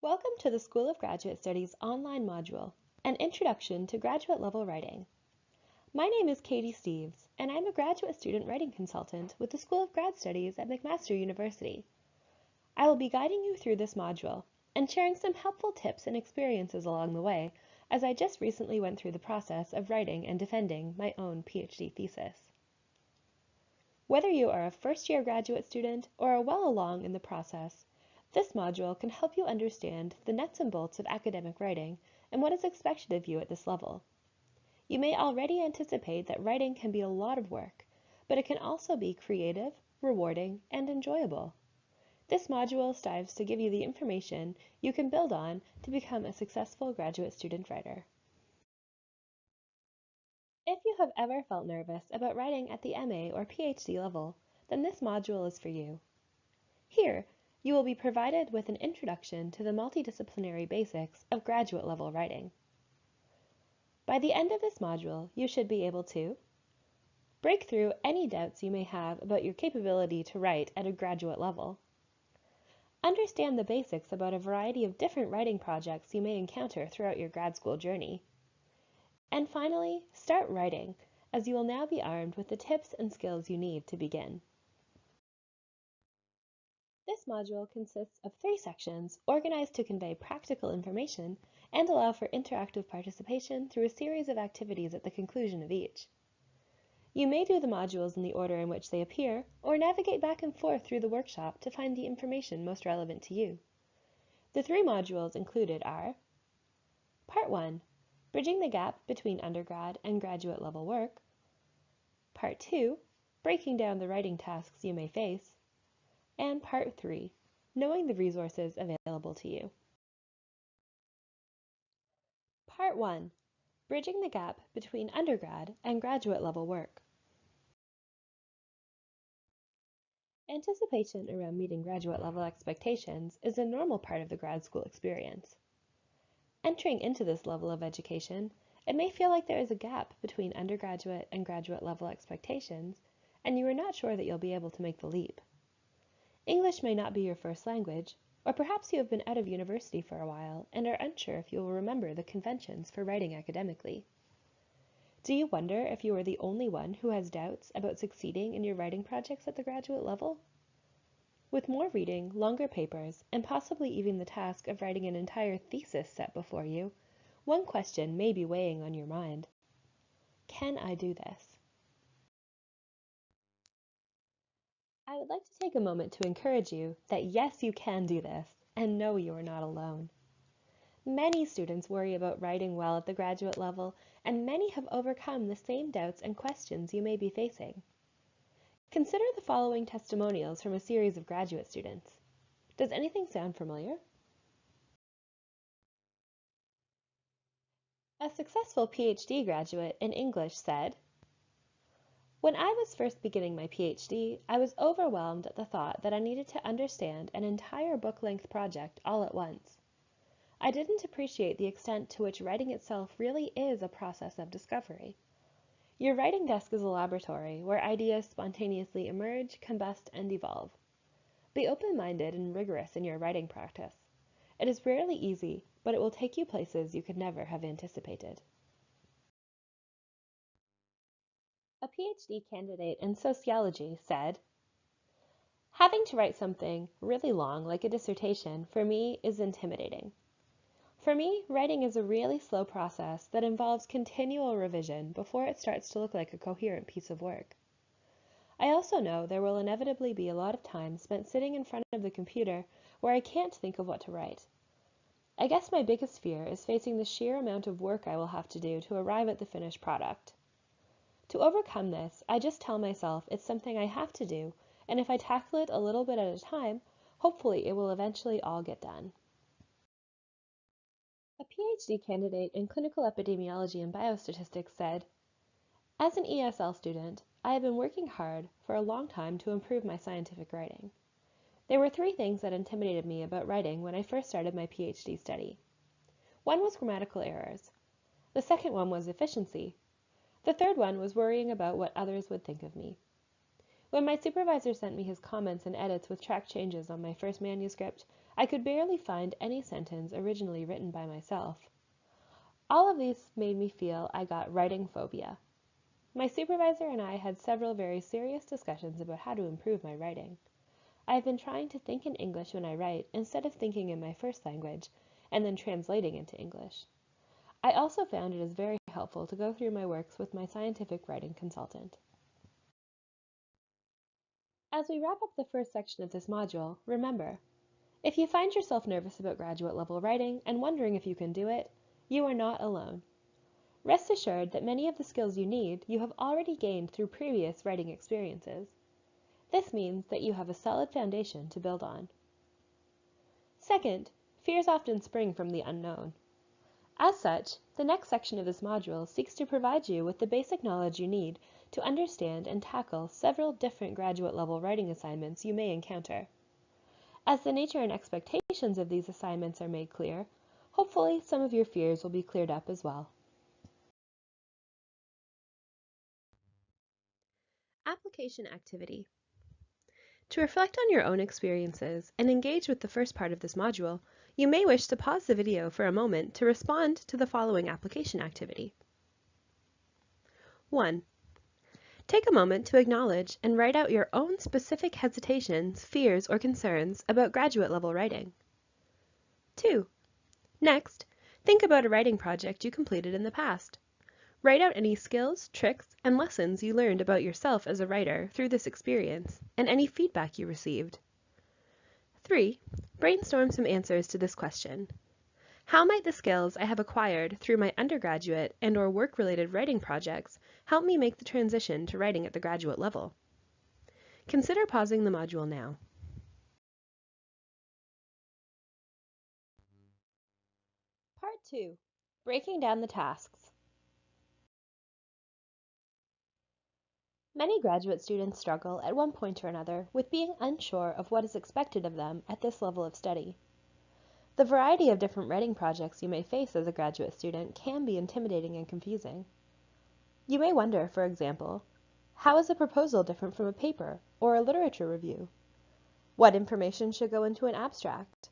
Welcome to the School of Graduate Studies online module, An Introduction to Graduate Level Writing. My name is Katie Steves, and I'm a graduate student writing consultant with the School of Grad Studies at McMaster University. I will be guiding you through this module and sharing some helpful tips and experiences along the way, as I just recently went through the process of writing and defending my own PhD thesis. Whether you are a first-year graduate student or are well along in the process, this module can help you understand the nuts and bolts of academic writing and what is expected of you at this level. You may already anticipate that writing can be a lot of work, but it can also be creative, rewarding, and enjoyable. This module strives to give you the information you can build on to become a successful graduate student writer. If you have ever felt nervous about writing at the MA or PhD level, then this module is for you. Here, you will be provided with an introduction to the multidisciplinary basics of graduate level writing. By the end of this module, you should be able to break through any doubts you may have about your capability to write at a graduate level, understand the basics about a variety of different writing projects you may encounter throughout your grad school journey, and finally, start writing, as you will now be armed with the tips and skills you need to begin. This module consists of 3 sections organized to convey practical information and allow for interactive participation through a series of activities at the conclusion of each. You may do the modules in the order in which they appear, or navigate back and forth through the workshop to find the information most relevant to you. The 3 modules included are Part 1, Bridging the Gap Between Undergrad and Graduate Level Work, Part 2, Breaking Down the Writing Tasks You May Face, and Part 3, Knowing the Resources Available to You. Part 1, Bridging the Gap Between Undergrad and Graduate Level Work. Anticipation around meeting graduate level expectations is a normal part of the grad school experience. Entering into this level of education, it may feel like there is a gap between undergraduate and graduate level expectations, and you are not sure that you'll be able to make the leap. English may not be your first language, or perhaps you have been out of university for a while and are unsure if you will remember the conventions for writing academically. Do you wonder if you are the only one who has doubts about succeeding in your writing projects at the graduate level? With more reading, longer papers, and possibly even the task of writing an entire thesis set before you, one question may be weighing on your mind. Can I do this? I would like to take a moment to encourage you that yes, you can do this, and no, you are not alone. Many students worry about writing well at the graduate level, and many have overcome the same doubts and questions you may be facing. Consider the following testimonials from a series of graduate students. Does anything sound familiar? A successful PhD graduate in English said, "When I was first beginning my PhD, I was overwhelmed at the thought that I needed to understand an entire book-length project all at once. I didn't appreciate the extent to which writing itself really is a process of discovery. Your writing desk is a laboratory where ideas spontaneously emerge, combust, and evolve. Be open-minded and rigorous in your writing practice. It is rarely easy, but it will take you places you could never have anticipated." A PhD candidate in sociology said, "Having to write something really long like a dissertation for me is intimidating. For me, writing is a really slow process that involves continual revision before it starts to look like a coherent piece of work. I also know there will inevitably be a lot of time spent sitting in front of the computer where I can't think of what to write. I guess my biggest fear is facing the sheer amount of work I will have to do to arrive at the finished product. To overcome this, I just tell myself it's something I have to do, and if I tackle it a little bit at a time, hopefully it will eventually all get done." A PhD candidate in clinical epidemiology and biostatistics said, "As an ESL student, I have been working hard for a long time to improve my scientific writing. There were 3 things that intimidated me about writing when I first started my PhD study. One was grammatical errors. The second one was efficiency. The third one was worrying about what others would think of me. When my supervisor sent me his comments and edits with track changes on my first manuscript, I could barely find any sentence originally written by myself. All of these made me feel I got writing phobia. My supervisor and I had several very serious discussions about how to improve my writing. I have been trying to think in English when I write instead of thinking in my first language and then translating into English. I also found it is very helpful to go through my works with my scientific writing consultant. As we wrap up the first section of this module, remember, if you find yourself nervous about graduate level writing and wondering if you can do it, you are not alone. Rest assured that many of the skills you need you have already gained through previous writing experiences. This means that you have a solid foundation to build on. Second, fears often spring from the unknown. As such, the next section of this module seeks to provide you with the basic knowledge you need to understand and tackle several different graduate level writing assignments you may encounter. As the nature and expectations of these assignments are made clear, hopefully some of your fears will be cleared up as well. Application activity. To reflect on your own experiences and engage with the first part of this module, you may wish to pause the video for a moment to respond to the following application activity. 1. Take a moment to acknowledge and write out your own specific hesitations, fears, or concerns about graduate level writing. 2. Next, think about a writing project you completed in the past. Write out any skills, tricks, and lessons you learned about yourself as a writer through this experience, and any feedback you received. 3. Brainstorm some answers to this question. How might the skills I have acquired through my undergraduate and/or work-related writing projects help me make the transition to writing at the graduate level? Consider pausing the module now. Part 2. Breaking down the tasks. Many graduate students struggle at one point or another with being unsure of what is expected of them at this level of study. The variety of different writing projects you may face as a graduate student can be intimidating and confusing. You may wonder, for example, how is a proposal different from a paper or a literature review? What information should go into an abstract?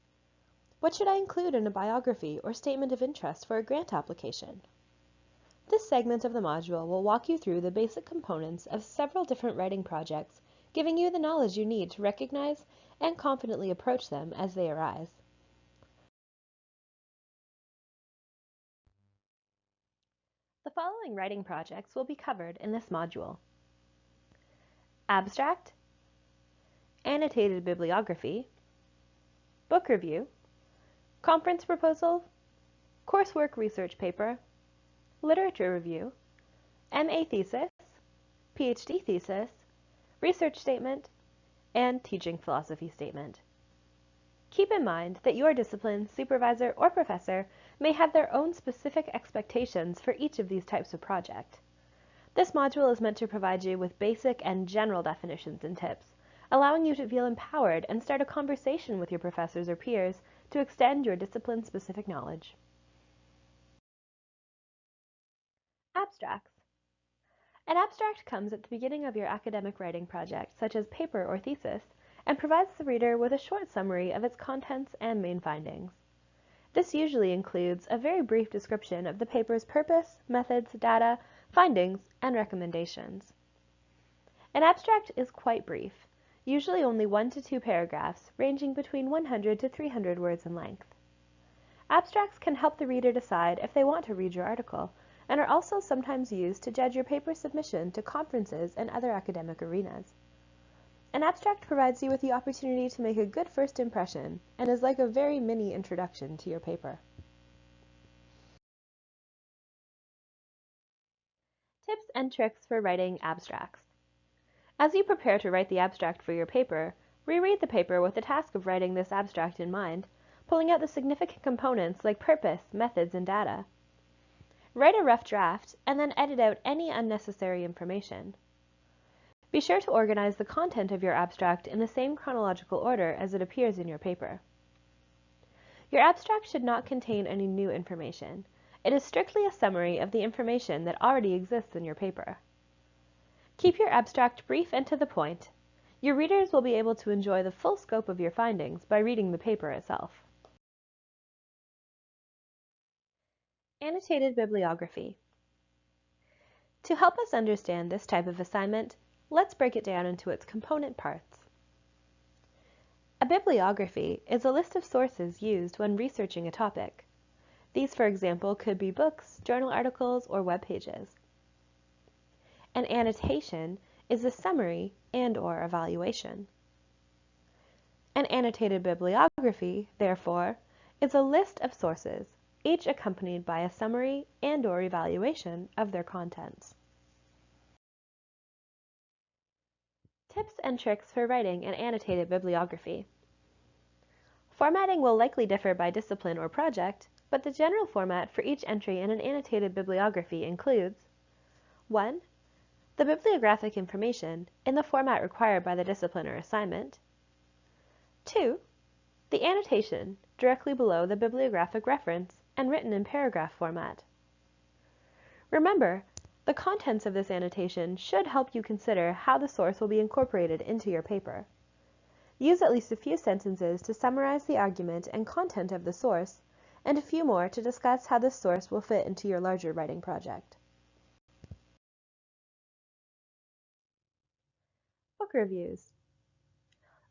What should I include in a biography or statement of interest for a grant application? This segment of the module will walk you through the basic components of several different writing projects, giving you the knowledge you need to recognize and confidently approach them as they arise. The following writing projects will be covered in this module: abstract, annotated bibliography, book review, conference proposal, coursework research paper, literature review, MA thesis, PhD thesis, research statement, and teaching philosophy statement. Keep in mind that your discipline, supervisor, or professor may have their own specific expectations for each of these types of project. This module is meant to provide you with basic and general definitions and tips, allowing you to feel empowered and start a conversation with your professors or peers to extend your discipline-specific knowledge. Abstracts. An abstract comes at the beginning of your academic writing project, such as paper or thesis, and provides the reader with a short summary of its contents and main findings. This usually includes a very brief description of the paper's purpose, methods, data, findings, and recommendations. An abstract is quite brief, usually only 1 to 2 paragraphs, ranging between 100 to 300 words in length. Abstracts can help the reader decide if they want to read your article, and are also sometimes used to judge your paper submission to conferences and other academic arenas. An abstract provides you with the opportunity to make a good first impression and is like a very mini introduction to your paper. Tips and tricks for writing abstracts. As you prepare to write the abstract for your paper, reread the paper with the task of writing this abstract in mind, pulling out the significant components like purpose, methods, and data. Write a rough draft and then edit out any unnecessary information. Be sure to organize the content of your abstract in the same chronological order as it appears in your paper. Your abstract should not contain any new information. It is strictly a summary of the information that already exists in your paper. Keep your abstract brief and to the point. Your readers will be able to enjoy the full scope of your findings by reading the paper itself. Annotated bibliography. To help us understand this type of assignment, let's break it down into its component parts. A bibliography is a list of sources used when researching a topic. These, for example, could be books, journal articles, or web pages. An annotation is a summary and/or evaluation. An annotated bibliography, therefore, is a list of sources, each accompanied by a summary and/or evaluation of their contents. Tips and tricks for writing an annotated bibliography. Formatting will likely differ by discipline or project, but the general format for each entry in an annotated bibliography includes 1. The bibliographic information in the format required by the discipline or assignment. 2. The annotation directly below the bibliographic reference and written in paragraph format. Remember, the contents of this annotation should help you consider how the source will be incorporated into your paper. Use at least a few sentences to summarize the argument and content of the source, and a few more to discuss how this source will fit into your larger writing project. Book reviews.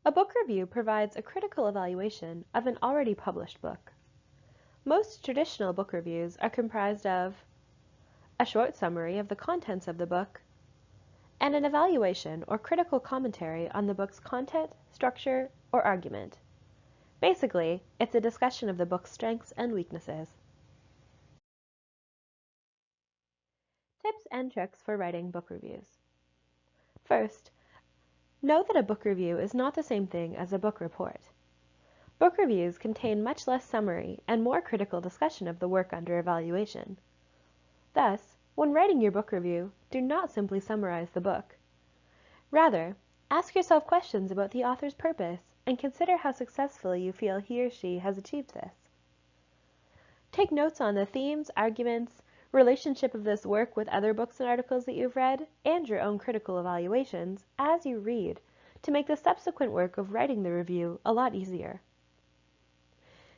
A book review provides a critical evaluation of an already published book. Most traditional book reviews are comprised of a short summary of the contents of the book, and an evaluation or critical commentary on the book's content, structure, or argument. Basically, it's a discussion of the book's strengths and weaknesses. Tips and tricks for writing book reviews. First, know that a book review is not the same thing as a book report. Book reviews contain much less summary and more critical discussion of the work under evaluation. Thus, when writing your book review, do not simply summarize the book. Rather, ask yourself questions about the author's purpose and consider how successfully you feel he or she has achieved this. Take notes on the themes, arguments, relationship of this work with other books and articles that you've read, and your own critical evaluations as you read to make the subsequent work of writing the review a lot easier.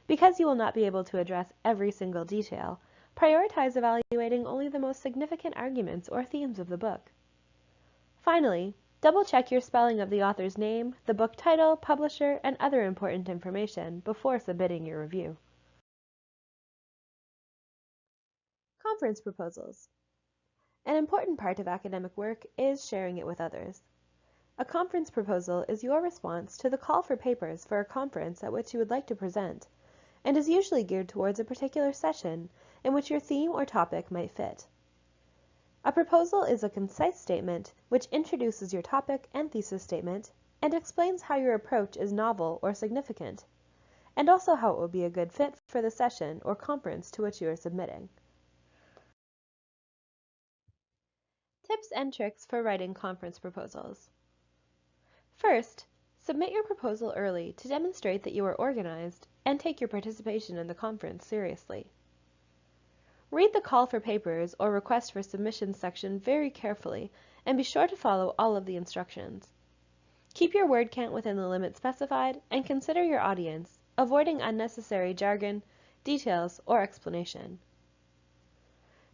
Because you will not be able to address every single detail, prioritize evaluating only the most significant arguments or themes of the book. Finally, double-check your spelling of the author's name, the book title, publisher, and other important information before submitting your review. Conference proposals. An important part of academic work is sharing it with others. A conference proposal is your response to the call for papers for a conference at which you would like to present, and is usually geared towards a particular session in which your theme or topic might fit. A proposal is a concise statement which introduces your topic and thesis statement and explains how your approach is novel or significant, and also how it will be a good fit for the session or conference to which you are submitting. Tips and tricks for writing conference proposals. First, submit your proposal early to demonstrate that you are organized and take your participation in the conference seriously. Read the call for papers or request for submissions section very carefully and be sure to follow all of the instructions. Keep your word count within the limit specified and consider your audience, avoiding unnecessary jargon, details, or explanation.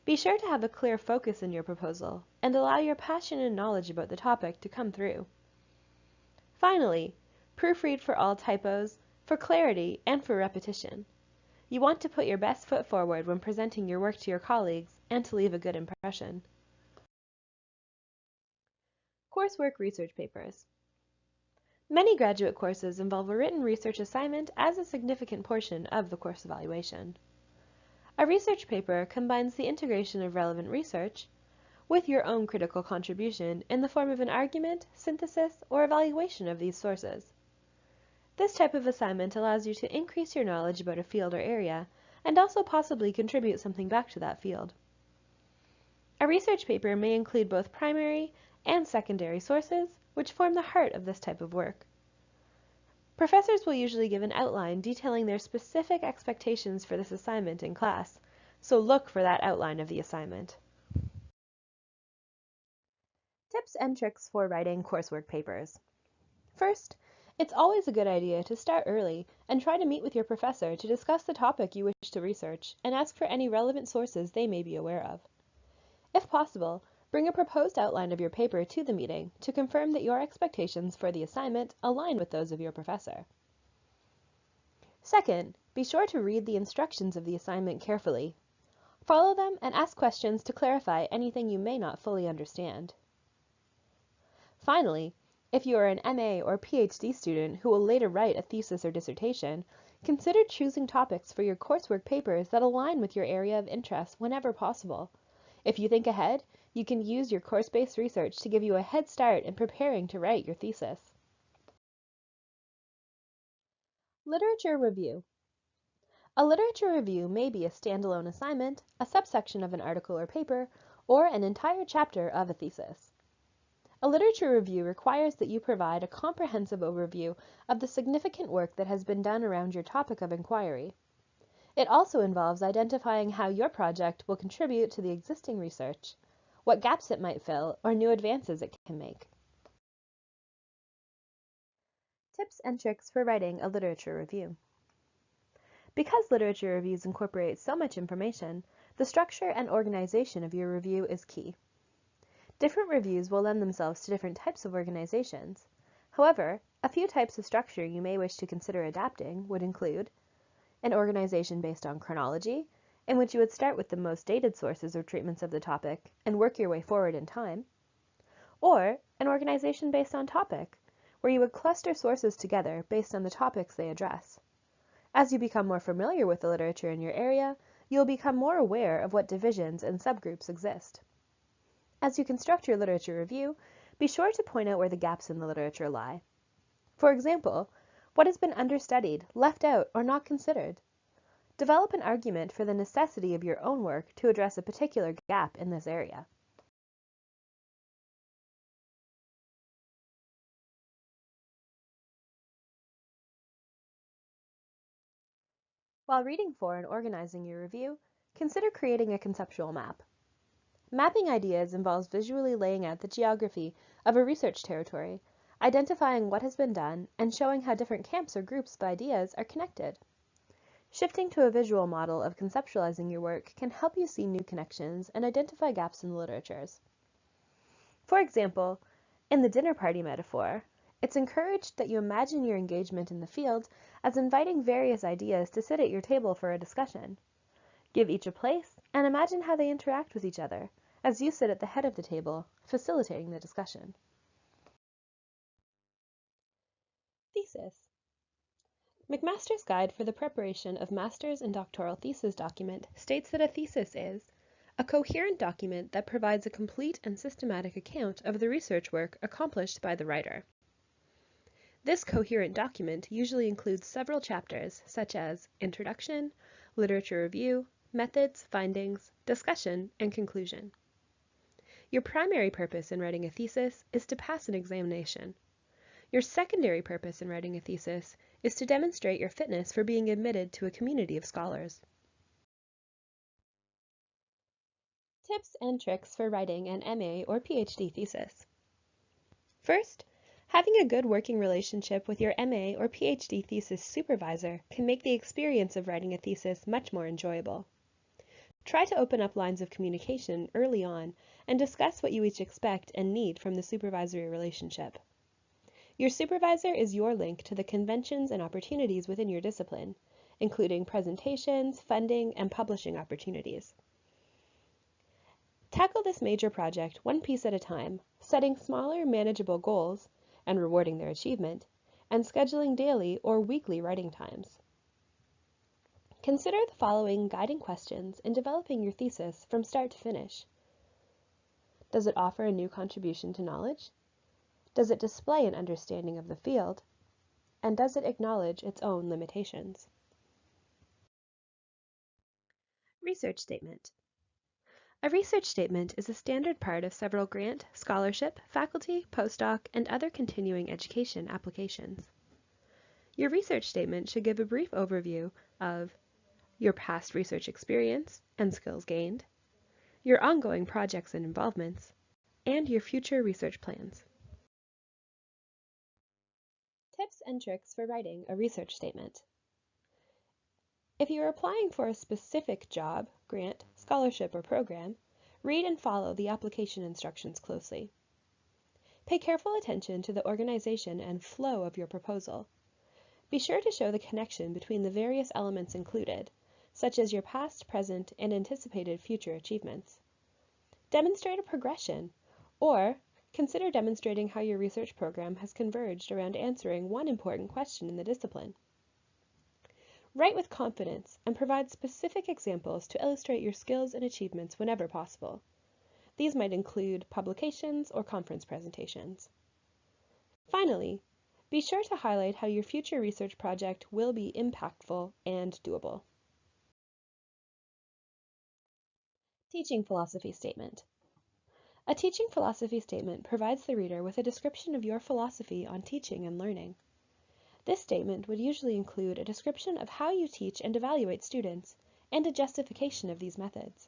Be sure to have a clear focus in your proposal and allow your passion and knowledge about the topic to come through. Finally, proofread for all typos, for clarity, and for repetition. You want to put your best foot forward when presenting your work to your colleagues and to leave a good impression. Coursework research papers. Many graduate courses involve a written research assignment as a significant portion of the course evaluation. A research paper combines the integration of relevant research with your own critical contribution in the form of an argument, synthesis, or evaluation of these sources. This type of assignment allows you to increase your knowledge about a field or area and also possibly contribute something back to that field. A research paper may include both primary and secondary sources, which form the heart of this type of work. Professors will usually give an outline detailing their specific expectations for this assignment in class, so look for that outline of the assignment. Tips and tricks for writing coursework papers. First, it's always a good idea to start early and try to meet with your professor to discuss the topic you wish to research and ask for any relevant sources they may be aware of. If possible, bring a proposed outline of your paper to the meeting to confirm that your expectations for the assignment align with those of your professor. Second, be sure to read the instructions of the assignment carefully. Follow them and ask questions to clarify anything you may not fully understand. Finally, if you are an MA or PhD student who will later write a thesis or dissertation, consider choosing topics for your coursework papers that align with your area of interest whenever possible. If you think ahead, you can use your course-based research to give you a head start in preparing to write your thesis. Literature review. A literature review may be a standalone assignment, a subsection of an article or paper, or an entire chapter of a thesis. A literature review requires that you provide a comprehensive overview of the significant work that has been done around your topic of inquiry. It also involves identifying how your project will contribute to the existing research, what gaps it might fill, or new advances it can make. Tips and tricks for writing a literature review. Because literature reviews incorporate so much information, the structure and organization of your review is key. Different reviews will lend themselves to different types of organizations. However, a few types of structure you may wish to consider adapting would include an organization based on chronology, in which you would start with the most dated sources or treatments of the topic and work your way forward in time, or an organization based on topic, where you would cluster sources together based on the topics they address. As you become more familiar with the literature in your area, you will become more aware of what divisions and subgroups exist. As you construct your literature review, be sure to point out where the gaps in the literature lie. For example, what has been understudied, left out, or not considered? Develop an argument for the necessity of your own work to address a particular gap in this area. While reading for and organizing your review, consider creating a conceptual map. Mapping ideas involves visually laying out the geography of a research territory, identifying what has been done, and showing how different camps or groups of ideas are connected. Shifting to a visual model of conceptualizing your work can help you see new connections and identify gaps in the literatures. For example, in the dinner party metaphor, it's encouraged that you imagine your engagement in the field as inviting various ideas to sit at your table for a discussion. Give each a place and imagine how they interact with each other as you sit at the head of the table, facilitating the discussion. Thesis. McMaster's Guide for the Preparation of Master's and Doctoral Thesis document states that a thesis is a coherent document that provides a complete and systematic account of the research work accomplished by the writer. This coherent document usually includes several chapters such as introduction, literature review, methods, findings, discussion, and conclusion. Your primary purpose in writing a thesis is to pass an examination. Your secondary purpose in writing a thesis is to demonstrate your fitness for being admitted to a community of scholars. Tips and tricks for writing an MA or PhD thesis. First, having a good working relationship with your MA or PhD thesis supervisor can make the experience of writing a thesis much more enjoyable. Try to open up lines of communication early on and discuss what you each expect and need from the supervisory relationship. Your supervisor is your link to the conventions and opportunities within your discipline, including presentations, funding, and publishing opportunities. Tackle this major project one piece at a time, setting smaller, manageable goals and rewarding their achievement, and scheduling daily or weekly writing times. Consider the following guiding questions in developing your thesis from start to finish. Does it offer a new contribution to knowledge? Does it display an understanding of the field? And does it acknowledge its own limitations? Research statement. A research statement is a standard part of several grant, scholarship, faculty, postdoc, and other continuing education applications. Your research statement should give a brief overview of your past research experience and skills gained, your ongoing projects and involvements, and your future research plans. Tips and tricks for writing a research statement. If you are applying for a specific job, grant, scholarship, or program, read and follow the application instructions closely. Pay careful attention to the organization and flow of your proposal. Be sure to show the connection between the various elements included, such as your past, present, and anticipated future achievements. Demonstrate a progression, or consider demonstrating how your research program has converged around answering one important question in the discipline. Write with confidence and provide specific examples to illustrate your skills and achievements whenever possible. These might include publications or conference presentations. Finally, be sure to highlight how your future research project will be impactful and doable. Teaching philosophy statement. A teaching philosophy statement provides the reader with a description of your philosophy on teaching and learning. This statement would usually include a description of how you teach and evaluate students and a justification of these methods.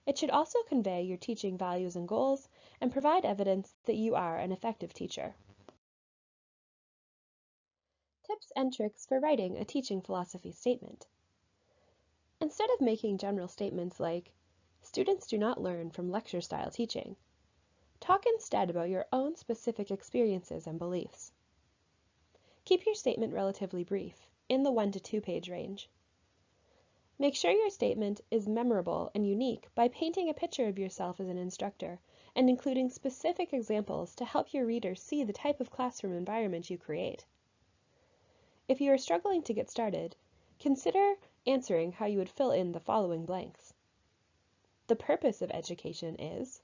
It should also convey your teaching values and goals and provide evidence that you are an effective teacher. Tips and tricks for writing a teaching philosophy statement. Instead of making general statements like, "Students do not learn from lecture-style teaching," talk instead about your own specific experiences and beliefs. Keep your statement relatively brief, in the 1 to 2 page range. Make sure your statement is memorable and unique by painting a picture of yourself as an instructor and including specific examples to help your readers see the type of classroom environment you create. If you are struggling to get started, consider answering how you would fill in the following blanks. The purpose of education is,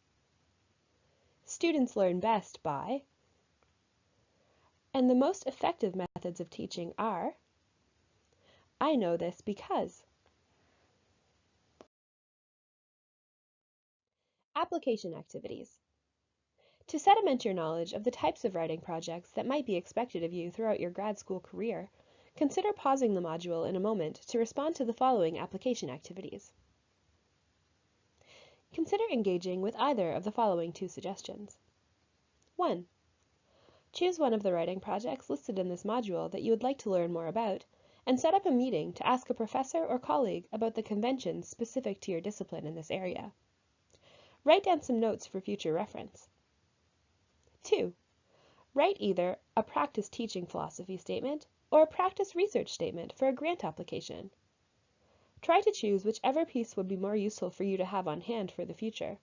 students learn best by, and the most effective methods of teaching are, I know this because. Application activities. To sediment your knowledge of the types of writing projects that might be expected of you throughout your grad school career, consider pausing the module in a moment to respond to the following application activities. Consider engaging with either of the following 2 suggestions. 1. Choose one of the writing projects listed in this module that you would like to learn more about, and set up a meeting to ask a professor or colleague about the conventions specific to your discipline in this area. Write down some notes for future reference. 2. Write either a practice teaching philosophy statement or a practice research statement for a grant application. Try to choose whichever piece would be more useful for you to have on hand for the future.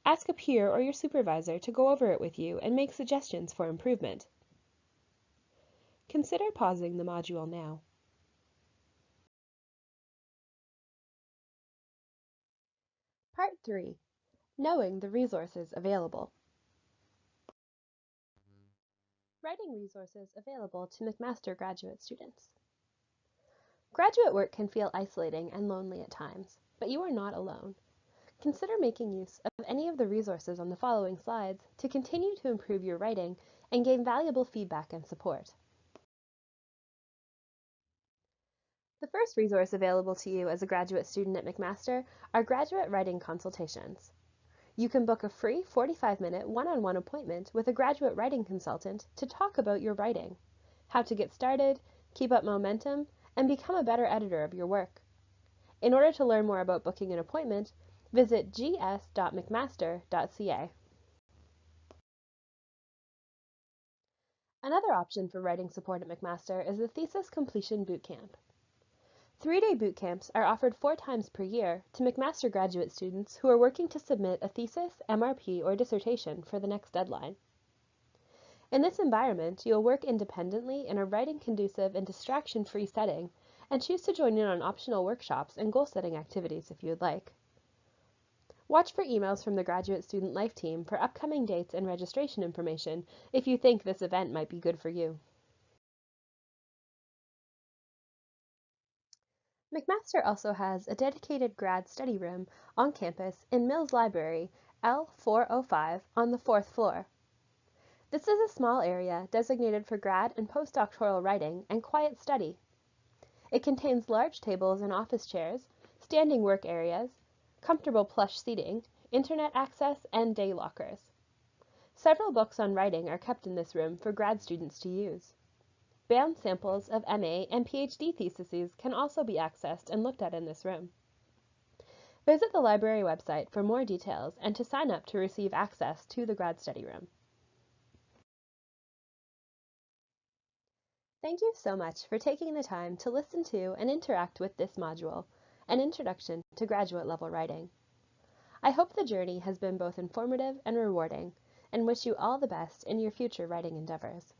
Ask a peer or your supervisor to go over it with you and make suggestions for improvement. Consider pausing the module now. Part 3. Knowing the resources available. Writing resources available to McMaster graduate students. Graduate work can feel isolating and lonely at times, but you are not alone. Consider making use of any of the resources on the following slides to continue to improve your writing and gain valuable feedback and support. The first resource available to you as a graduate student at McMaster are graduate writing consultations. You can book a free 45-minute one-on-one appointment with a graduate writing consultant to talk about your writing, how to get started, keep up momentum, and become a better editor of your work. In order to learn more about booking an appointment, visit gs.mcmaster.ca. Another option for writing support at McMaster is the Thesis Completion Bootcamp. 3-day boot camps are offered 4 times per year to McMaster graduate students who are working to submit a thesis, MRP, or dissertation for the next deadline. In this environment, you'll work independently in a writing-conducive and distraction-free setting and choose to join in on optional workshops and goal-setting activities if you would like. Watch for emails from the Graduate Student Life team for upcoming dates and registration information if you think this event might be good for you. McMaster also has a dedicated grad study room on campus in Mills Library, L405 on the 4th floor. This is a small area designated for grad and postdoctoral writing and quiet study. It contains large tables and office chairs, standing work areas, comfortable plush seating, internet access, and day lockers. Several books on writing are kept in this room for grad students to use. Bound samples of MA and PhD theses can also be accessed and looked at in this room. Visit the library website for more details and to sign up to receive access to the grad study room. Thank you so much for taking the time to listen to and interact with this module, An Introduction to Graduate Level Writing. I hope the journey has been both informative and rewarding, and wish you all the best in your future writing endeavors.